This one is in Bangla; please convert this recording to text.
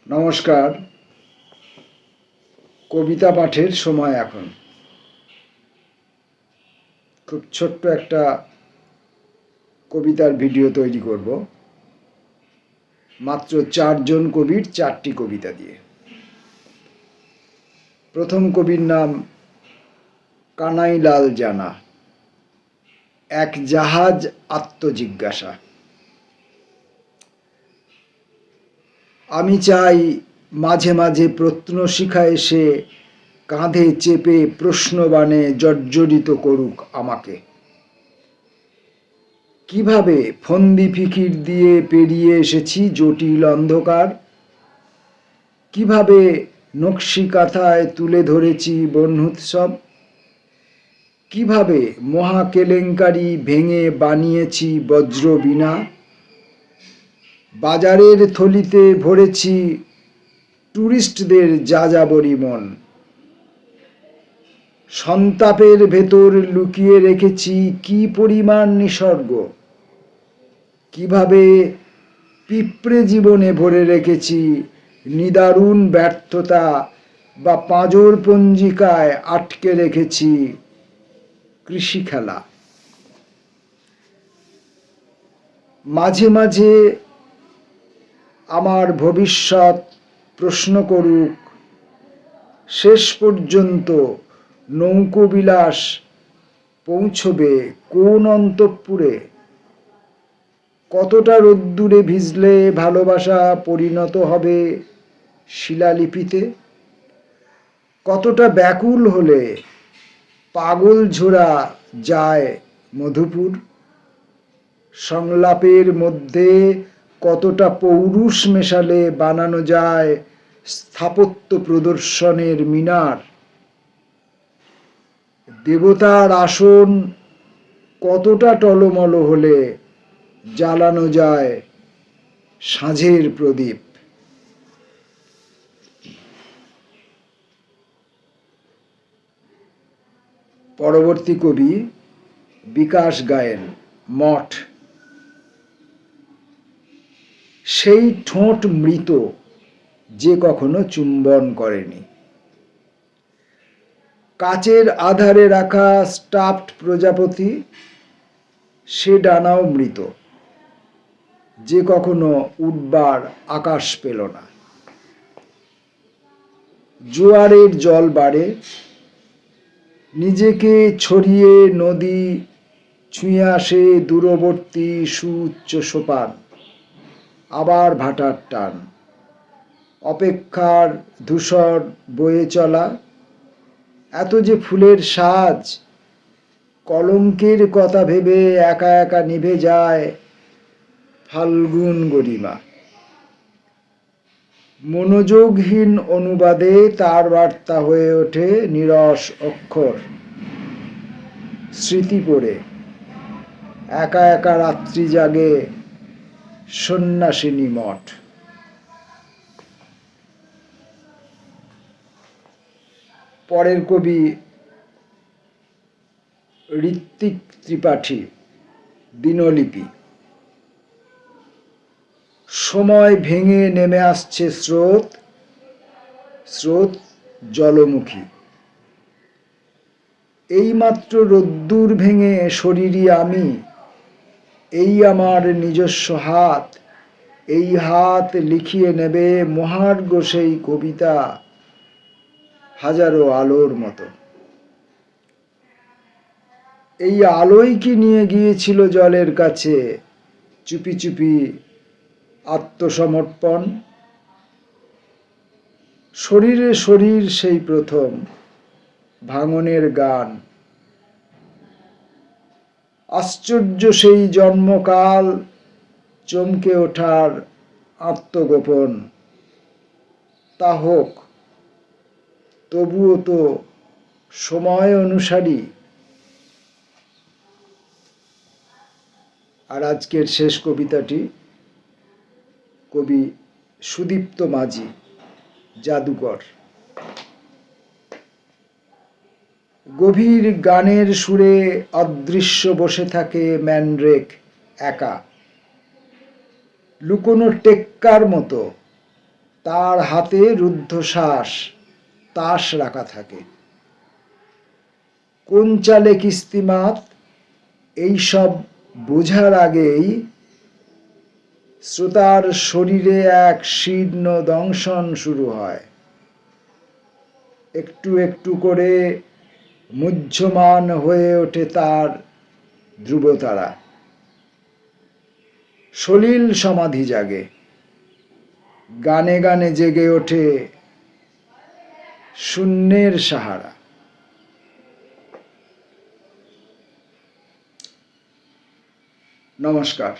নমস্কার। কবিতা পাঠের সময় এখন। খুব ছোট্ট একটা কবিতার ভিডিও তৈরি করব, মাত্র 4জন কবির 4টি কবিতা দিয়ে। প্রথম কবির নাম কানাইলাল জানা। এক জাহাজ আত্মজিজ্ঞাসা। আমি চাই মাঝে মাঝে প্রত্নশিখা এসে কাঁধে চেপে প্রশ্নবাণে জর্জরিত করুক আমাকে। কিভাবে ফন্দি ফিকির দিয়ে পেরিয়ে এসেছি জটিল অন্ধকার, কিভাবে নকশি কাঁথায় তুলে ধরেছি বহ্নুৎসব, কিভাবে মহা কেলেঙ্কারি ভেঙে বানিয়েছি বজ্রবীণা, বাজারের থলিতে ভরেছি টুরিস্টদের যাযাবরী মন, সন্তাপের ভেতর লুকিয়ে রেখেছি কি পরিমাণ নিসর্গ, কিভাবে পিঁপড়ে জীবনে ভরে রেখেছি নিদারুণ ব্যর্থতা বা পাঁজর পঞ্জিকায় আটকে রেখেছি কৃষি খেলা। মাঝে মাঝে আমার ভবিষ্যৎ প্রশ্ন করুক, শেষ পর্যন্ত নৌকোবিলাস পৌঁছবে কোন অন্তঃপুরে, কতটা রোদ্দুরে ভিজলে ভালোবাসা পরিণত হবে শিলালিপিতে, কতটা ব্যাকুল হলে পাগল ঝোড়া যায় মধুপুর, সংলাপের মধ্যে কতটা পৌরুষ মেশালে বানানো যায় স্থাপত্য প্রদর্শনের মিনার, দেবতার আসন কতটা টলমল হলে জ্বালানো যায় সাঁঝের প্রদীপ। পরবর্তী কবি বিকাশ গায়েন, মঠ। সেই ঠোঁট মৃত যে কখনো চুম্বন করেনি, কাচের আধারে রাখা স্টাফড প্রজাপতি, সে ডানাও মৃত যে কখনো উঠবার আকাশ পেল না। জোয়ারের জল বাড়ে, নিজেকে ছড়িয়ে নদী ছুঁয়ে আসে দূরবর্তী সুউচ্চ সোপান, আবার ভাটার টান, অপেক্ষার ধূসর বয়ে চলা, এত যে ফুলের সাজ, কলঙ্কের কথা ভেবে একা একা নিভে যায় ফাল্গুন গরিমা। মনোযোগহীন অনুবাদে তার বার্তা হয়ে ওঠে নীরস অক্ষর, স্মৃতি পড়ে একা একা রাত্রি জাগে সন্ন্যাসিনী মঠ। পরের কবি ঋত্বিক ত্রিপাঠী, দিনলিপি। সময় ভেঙে নেমে আসছে স্রোত, স্রোত জলমুখী। এইমাত্র রোদ্দুর ভেঙে শরীরই আমি, এই আমার নিজস্ব হাত, এই হাত লিখিয়ে নেবে মহার্ঘ সেই কবিতা হাজারো আলোর মতো। এই আলোই কি নিয়ে গিয়েছিল জলের কাছে চুপি চুপি আত্মসমর্পণ। শরীরে শরীর সেই প্রথম ভাঙনের গান, আশ্চর্য সেই জন্মকাল চমকে ওঠার আত্মগোপন। তা হোক, তবুও তো সময় অনুসারী। আর আজকের শেষ কবিতাটি কবি সুদীপ্ত মাঝি, জাদুকর। গভীর গানের সুরে অদৃশ্য বসে থাকে ম্যানড্রেক একা, লুকোনো টেক্কার মতো তার হাতে রুদ্ধশ্বাস তাস রাখা থাকে। কোন চালে কিস্তিমাত এইসব বোঝার আগেই শ্রোতার শরীরে এক শীর্ণ দংশন শুরু হয়। একটু একটু করে মুহ্যমান হয়ে ওঠে তার ধ্রুবতারা। সলিল সমাধি জাগে, গানে গানে জেগে ওঠে শূন্যের সাহারা। নমস্কার।